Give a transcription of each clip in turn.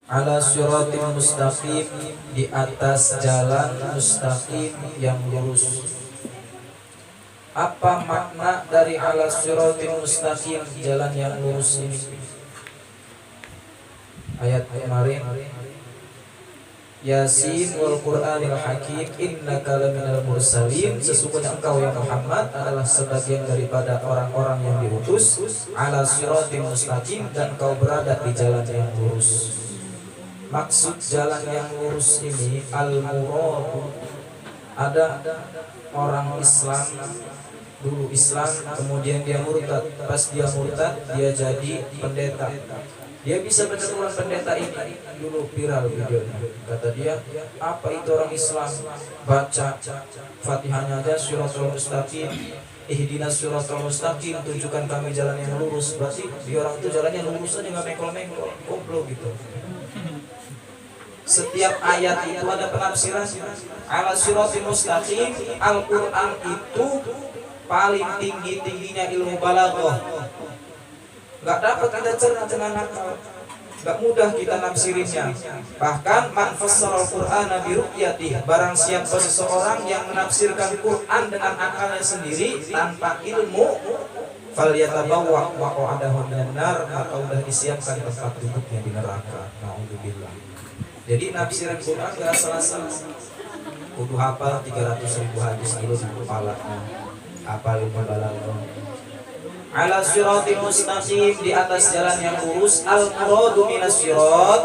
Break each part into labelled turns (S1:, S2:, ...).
S1: ala siratim mustaqim, di atas jalan mustaqim yang lurus. Apa makna dari ala siratim mustaqim, jalan yang lurus ini? Ayat kemarin, Yasin wal Qur'anil Hakim innaka laminal mursalin, sesungguhnya engkau ya Muhammad adalah sebagian daripada orang-orang yang diutus, ala siratim mustaqim, dan kau berada di jalan yang lurus. Maksud jalan yang lurus ini al-murad, ada orang Islam dulu Islam, kemudian dia murtad. Pas dia murtad, dia jadi pendeta. Dia bisa benar pendeta ini dulu viral videonya. Kata dia, apa itu orang Islam? Baca Fatihahnya aja, suratul mustaqim, ihdinas suratul mustaqim, tunjukkan kami jalan yang lurus. Berarti dia orang itu jalannya lurus aja, nggak mengkol-mengkol, goblok gitu. Setiap ayat itu ada penafsiran. Ala siratul mustaqim, Al-Quran itu paling tinggi-tingginya ilmu balaghah. Gak dapat kita cerna dengan akal, gak mudah kita nafsirinnya. Bahkan man fassara al-Qur'ana bi ru'yatihi, barang siapa seseorang yang menafsirkan Quran dengan akalnya sendiri tanpa ilmu, falyatabawwa maq'adahu minan nar, maka udah disiapkan tempat duduknya di neraka. Nauzubillah. Jadi nafsiran Quran gak salah-salah. Kudu hafal 300.000 hadis dulu di kepalanya. Hafal ilmu balaghah. Ala siratil mustaqim, di atas jalan yang lurus. Al-muradu minas sirat,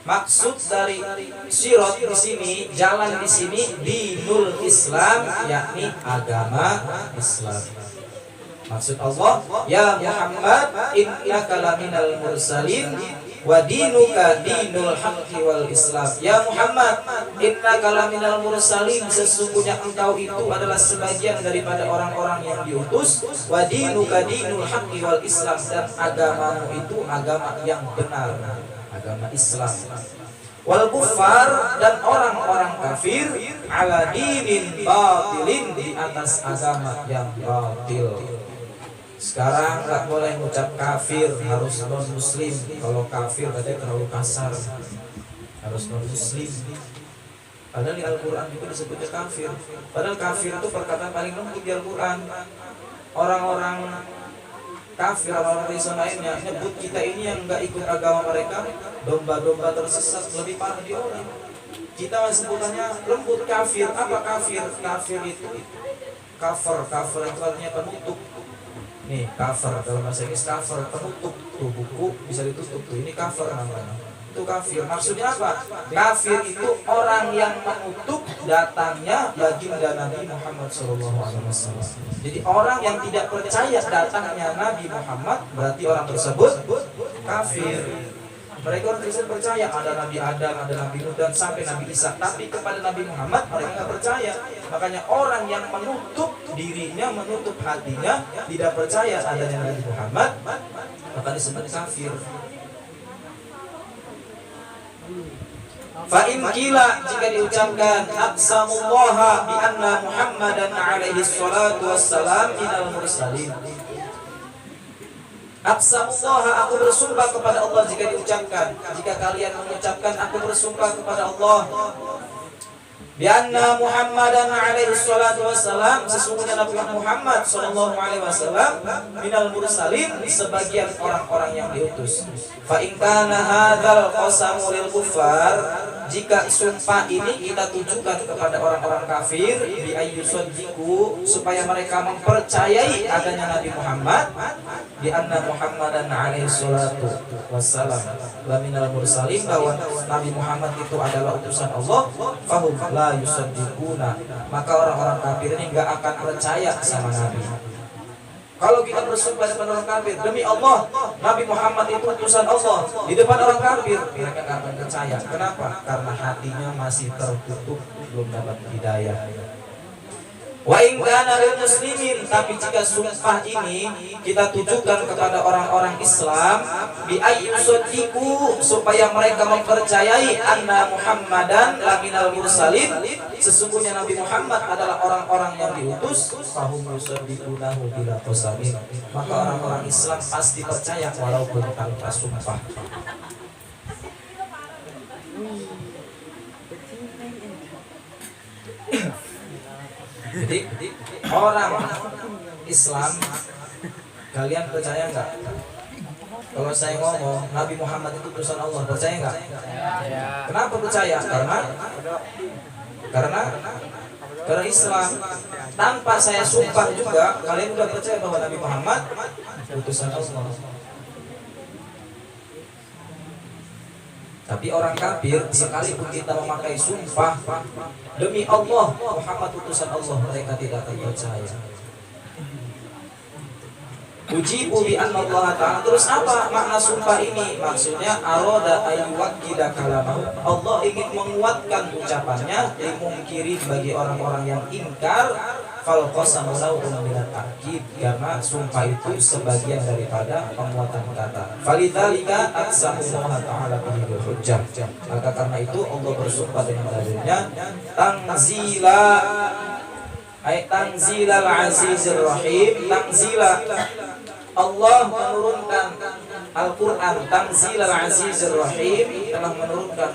S1: maksud dari sirat di sini, jalan di sini, dinul Islam, yakni agama Islam. Maksud Allah, ya Muhammad innaka laminal mursalin wa dinuka dinul haqqi wal Islam. Ya Muhammad, innaka laminal mursalin, sesungguhnya engkau itu adalah sebagian daripada orang-orang yang diutus, wa dinuka dinul haqqi wal Islam, dan agamamu itu agama yang benar, agama Islam. Wal kuffar, dan orang-orang kafir, ala dinin batilin, di atas agama yang batil. Sekarang nggak boleh ngucap kafir, harus non muslim. Kalau kafir berarti terlalu kasar, harus non muslim. Padahal di Al-Quran juga disebutnya kafir. Padahal kafir itu perkataan paling lembut di Al-Quran. Orang-orang kafir, orang-orang Kristen lainnya nyebut kita ini yang nggak ikut agama mereka domba-domba tersesat, lebih parah di orang. Kita sebutannya lembut kafir. Apa kafir? Kafir itu cover itu artinya penutup. Nih cover, dalam bahasa Inggris cover, penutup. Tuh buku bisa ditutup tuh, ini cover namanya. Itu kafir. Maksudnya apa? Kafir itu orang yang menutup datangnya baginda Nabi Muhammad SAW. Jadi orang yang tidak percaya datangnya Nabi Muhammad, berarti orang tersebut kafir. Mereka orang Kristen percaya ada Nabi Adam, ada Nabi Nuh, dan sampai Nabi Isa. Tapi kepada Nabi Muhammad mereka nggak percaya. Makanya orang yang menutup dirinya, menutup hatinya, tidak percaya adanya Nabi Muhammad, maka disebut kafir. Fa in qila, jika diucapkan aqsamullaha bi anna Muhammadan alaihi salatu wassalam minal mursalin. Aqsamullaha, aku bersumpah kepada Allah, jika diucapkan, jika kalian mengucapkan aku bersumpah kepada Allah, bi anna Muhammadan alaihi salatu wassalam, sesungguhnya Nabi Muhammad sallallahu alaihi wasallam minal mursalin, sebagian orang-orang yang diutus. Fa in kana hadzal qasamu lil kuffar, jika sumpah ini kita tujukan kepada orang-orang kafir, bi ayyusaddiqu, supaya mereka mempercayai adanya Nabi Muhammad, bi anna Muhammadan alaihi salatu wassalam wa minal mursalin, bahwa Nabi Muhammad itu adalah utusan Allah, fahum la yusaddiquna, maka orang-orang kafir ini enggak akan percaya sama Nabi. Kalau kita bersumpah depan orang kafir, demi Allah, Nabi Muhammad itu utusan Allah, di depan orang kafir, mereka nggak akan percaya. Kenapa? Karena hatinya masih tertutup, belum dapat hidayah. Wa in kana lil muslimin, tapi jika sumpah ini kita tujukan kepada orang-orang Islam, bi ayyusaddiqu, supaya mereka mempercayai anna Muhammadan laminal mursalin, sesungguhnya Nabi Muhammad adalah orang-orang yang diutus, fahum yusaddiqunahu bila qasamin, maka orang-orang Islam pasti percaya walaupun tanpa sumpah. Jadi orang Islam, kalian percaya nggak? Kalau saya ngomong Nabi Muhammad itu utusan Allah, percaya nggak? Kenapa percaya? Karena Islam. Tanpa saya sumpah juga kalian udah percaya bahwa Nabi Muhammad utusan Allah. Tapi orang kafir sekalipun kita memakai sumpah demi Allah Muhammad utusan Allah, mereka tidak akan percaya. Ujibu bi anna Allah Ta'ala. Terus apa makna sumpah ini? Maksudnya aroda ayyuwakkida kalamahu. Allah ingin menguatkan ucapannya limungkirin bagi orang-orang yang ingkar. Fal qasamu naw'un minat ta'kid. Karena sumpah itu sebagian daripada penguatan kata. Falidzalika aqsamu Allah Ta'ala bihi hujjah. Maka karena itu Allah bersumpah dengan dalilnya Tanzilal Azizir Rahim. Tanzila Allah menurunkan Al-Quran, Tanzilal Azizir Rahim, telah menurunkan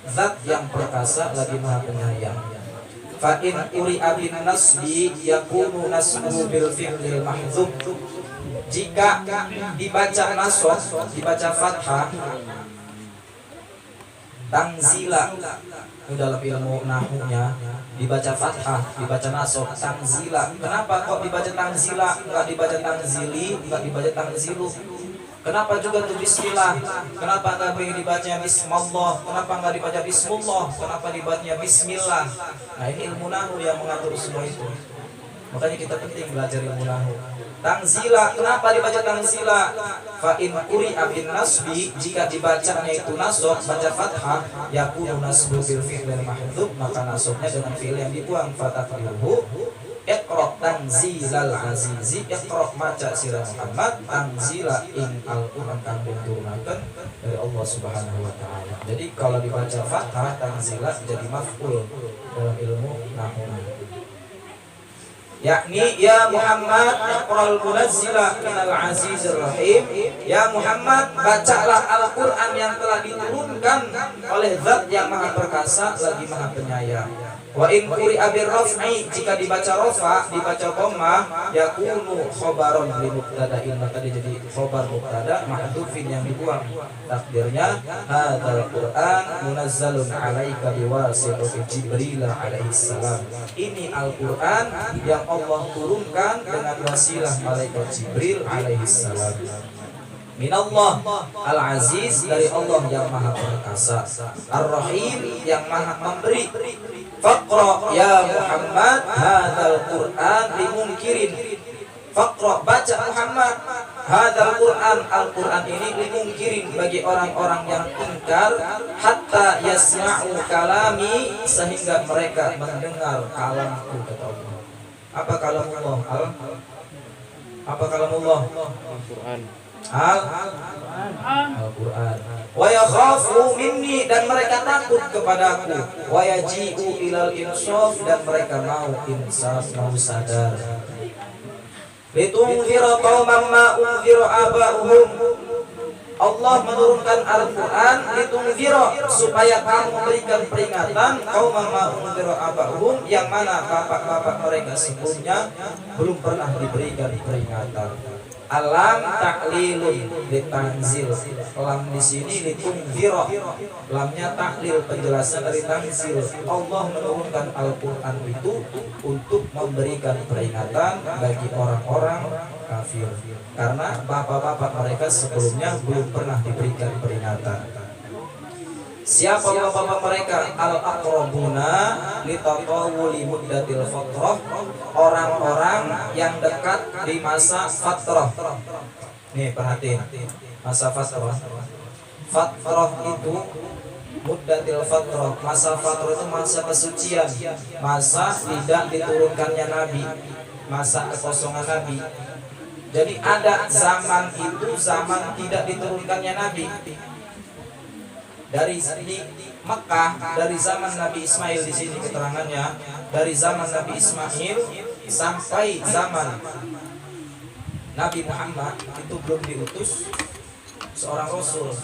S1: zat yang perkasa lagi maha penyayang. Fa in uri'a bin nasbi yakunu nasbu bil fi'lil mahdzuf. Jika dibaca nasab, dibaca fathah, Tanzila, itu dalam ilmu nahwunya dibaca fathah, dibaca nasab, tanzila. Kenapa kok dibaca tanzila, enggak dibaca tanzili, enggak dibaca tanzilu? Kenapa juga tuh bismillah? Kenapa enggak boleh dibaca bismillah? Kenapa enggak dibaca bismillah? Kenapa dibacanya bismillah? Nah, ini ilmu nahwu yang mengatur semua itu. Makanya kita penting belajar ilmu nahwu. Tanzila, kenapa dibaca tanzila? Fa in quri'a bin nasbi, jika dibacanya itu nasab, baca fathah, yakunu nasbu bil fi'lil mahdzuf, maka nasabnya dengan fi'il yang dibuang. Fataqdiruhu iqra tanzilal azizi, iqra maca sira Muhammad tanzila ing Al-Qur'an kang diturunkan dari Allah Subhanahu wa taala. Jadi kalau dibaca fathah tanzila jadi maf'ul dalam ilmu nahwu. Yakni ya Muhammad iqra'al munazzila minal azizir rahim. Ya Muhammad, bacalah Al-Qur'an yang telah diturunkan oleh zat yang maha perkasa lagi maha penyayang. Wa in quri'a bir raf'i, jika dibaca rafa, dibaca dhamma, yakunu khabaron li mubtada'in, maka dia jadi khabar mubtada mahdhufin yang dibuang. Takdirnya hadzal Qur'an munazzalun 'alaika biwasitati Jibril alaihi salam. Ini Al-Qur'an yang Allah turunkan dengan wasilah malaikat Jibril alaihi salam. Minallah Al-Aziz, dari Allah yang maha perkasa, Ar-Rahim yang maha memberi. Faqra ya Muhammad hadzal Qur'an limungkirin. Faqra, baca Muhammad hadzal Qur'an, Al-Qur'an ini limungkirin bagi orang-orang yang ingkar, hatta yasma'u kalami, sehingga mereka mendengar kalamku, kata Allah. Apa kalamullah? Apa kalamullah? Al-Qur'an. Al-Qur'an. Wa yakhafu minni, dan mereka takut kepadaku. Wa yaji'u ilal insaf, dan mereka mau insaf, mau sadar. Litunzira qauman ma unzira aba'uhum. Allah menurunkan Al-Quran litunzira, supaya kamu memberikan peringatan qauman ma unzira aba'uhum, yang mana bapak-bapak mereka sebelumnya belum pernah diberikan peringatan. Alam taklilun litanzil, lam di sini litunzira, lamnya taklil, penjelasan dari tanzil. Allah menurunkan Al-Quran itu untuk memberikan peringatan bagi orang-orang kafir, karena bapak-bapak mereka sebelumnya belum pernah diberikan peringatan. Siapa bapak-bapak mereka? Al-aqrabuna litatawuli muddatil fatrah, orang-orang yang dekat di masa fatrah. Nih perhatiin, masa fatrah. Fatrah itu muddatil fatrah, masa fatrah itu masa kesucian, masa tidak diturunkannya nabi, masa kekosongan nabi. Jadi ada zaman itu, zaman tidak diturunkannya nabi. Dari di Mekah, dari zaman Nabi Ismail, di sini keterangannya, dari zaman Nabi Ismail sampai zaman Nabi Muhammad itu belum diutus seorang rasul.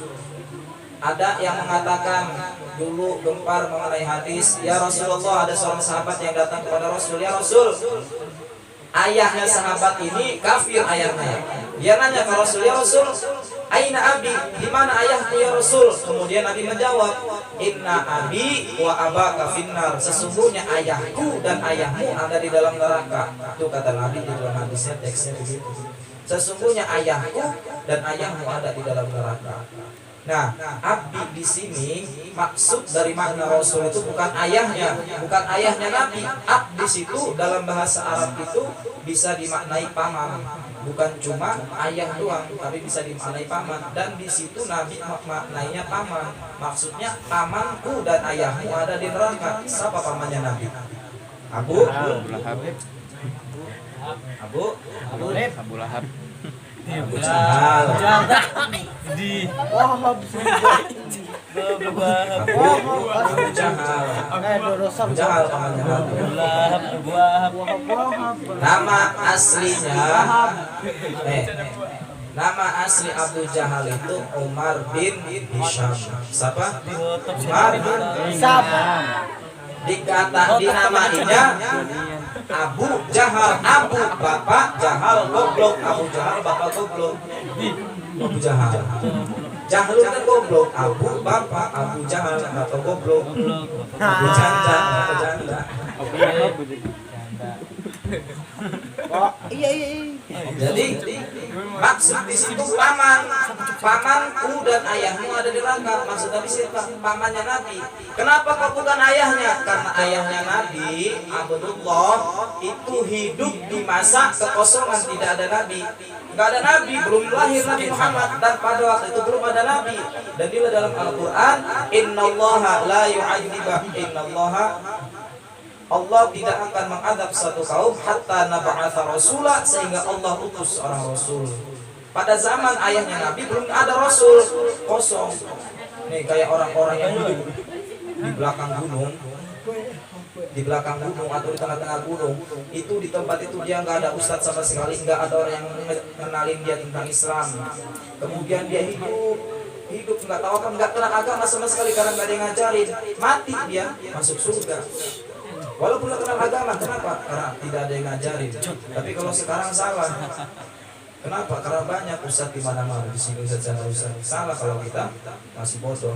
S1: Ada yang mengatakan dulu gempar mengenai hadis. Ya Rasulullah, ada seorang sahabat yang datang kepada Rasul. Ya Rasul, ayahnya sahabat ini kafir ayahnya. Dia nanya ke Rasul, ya Rasul, aina abi, di mana ayahku ya Rasul? Kemudian Nabi menjawab, inna abi wa abaka finnar, sesungguhnya ayahku dan ayahmu ada di dalam neraka. Itu kata Nabi di dalam hadisnya, teksnya begitu. Sesungguhnya ayahku dan ayahmu ada di dalam neraka. Nah, abdi di sini maksud dari makna Rasul itu bukan ayahnya, bukan ayahnya Nabi. Abdi di situ dalam bahasa Arab itu bisa dimaknai paman, bukan cuma ayah doang, tapi bisa dimaknai paman. Dan di situ Nabi maknainya paman, maksudnya pamanku dan ayahmu ada di neraka. Siapa pamannya Nabi? Abu Lahab. Abu Lahab. Abu Jahal. Di Wahab. Abu Jahal. Abu Jahal pamannya Nabi. Nama aslinya nama asli Abu Jahal itu Umar bin Hisham. Siapa? Umar bin Hisham. Dinamainya Abu Jahal. Abu bapak, Jahal goblok. Abu Jahal bapak goblok. Abu Jahal. Jahlun kan goblok. Abu bapak, Abu Jahal bapak goblok. Abu janda, bapak janda. Oh, iya. Jadi maksud di situ pamanku dan ayahmu ada di neraka. Maksud Nabi siapa? Pamannya Nabi. Kenapa kok bukan ayahnya? Karena ayahnya Nabi Abdullah itu hidup di masa kekosongan, tidak ada Nabi. Enggak ada Nabi, belum lahir Nabi Muhammad, dan pada waktu itu belum ada Nabi. Dan dia dalam Al-Qur'an, innallaha la yu'adzibu, innallaha Allah tidak akan mengadab satu kaum hatta nab'atha rasula, sehingga Allah utus orang rasul. Pada zaman ayahnya Nabi belum ada rasul, kosong. Nih kayak orang-orang yang hidup di belakang gunung, atau di tengah-tengah gunung, itu di tempat itu dia nggak ada ustadz sama sekali, nggak ada orang yang mengenalin dia tentang Islam. Kemudian dia hidup nggak tahu kan, nggak kenal agama sama sekali karena nggak ada yang ngajarin. Mati dia masuk surga. Walaupun nggak kenal agama, kenapa? Karena tidak ada yang ngajarin. Tapi kalau sekarang salah. Kenapa? Karena banyak ustadz di mana-mana, di sini ustadz. Salah kalau kita masih bodoh,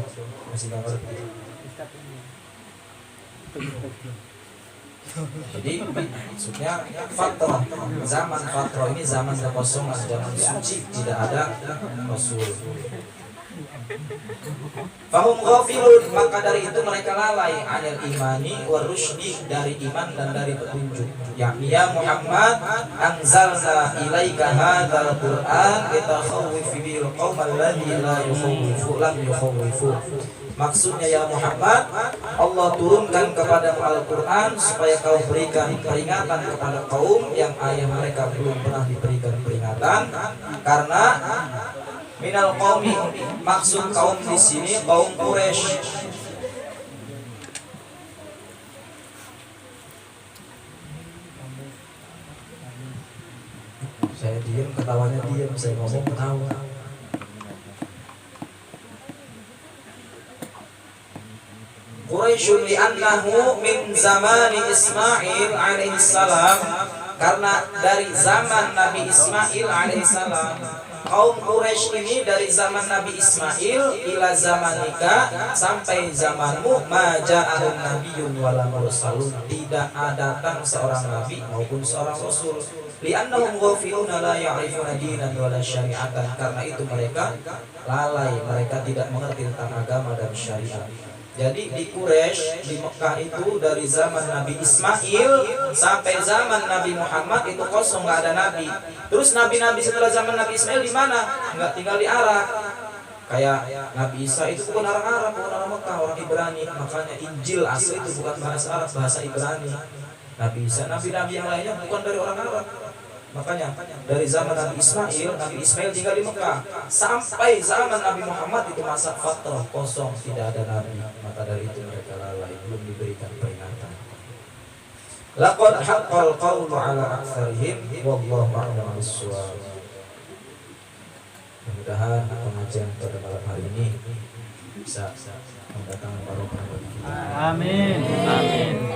S1: masih nggak ngerti. Jadi maksudnya fatrah, zaman fatrah ini zaman kekosongan, zaman suci, tidak ada rasul. Fahum ghafilun, maka dari itu mereka lalai anil imani wa rusydi, dari iman dan dari petunjuk. Yakni ya Muhammad, anzalna ilaika hadzal Qur'an litakhawwifa bil qaumal ladzi la yukhawwifu. Maksudnya ya Muhammad, Allah turunkan kepada Al-Quran supaya kau berikan peringatan kepada kaum yang ayah mereka belum pernah diberikan peringatan. Karena minal qaumi, maksud kaum di sini kaum Quraisy. Saya diam, ketawanya diam, saya ngomong ketawa. Quraisyun li'annahu min zamani Ismail alaihissalam, karena dari zaman Nabi Ismail alaihissalam. Kaum Quraisy ini dari zaman Nabi Ismail ila zamanika, sampai zamanmu, maja'ahum nabiyyun wala mursalun, tidak datang seorang nabi maupun seorang rasul. Li'annahum ghafiluna la ya'rifuna dinan wala syari'atan, karena itu mereka lalai, mereka tidak mengerti tentang agama dan syariat. Jadi di Quraisy, di Mekah itu dari zaman Nabi Ismail sampai zaman Nabi Muhammad itu kosong, nggak ada nabi. Terus nabi-nabi setelah zaman Nabi Ismail di mana? Nggak tinggal di Arab. Kayak Nabi Isa itu bukan orang Arab, bukan orang Mekah, orang Ibrani. Makanya Injil asli itu bukan bahasa Arab, bahasa Ibrani. Nabi Isa, nabi-nabi yang lainnya bukan dari orang Arab. Makanya dari zaman Nabi Ismail tinggal di Mekah sampai zaman Nabi Muhammad itu masa fatrah kosong, tidak ada nabi. Maka dari itu mereka lalai, belum diberikan peringatan. Laqad haqqal qawlu ala aktsarihim wallahu a'lam bis-shawab. Mudah-mudahan pengajian pada malam hari ini bisa mendatangkan barokah bagi kita.
S2: Amin. Amin.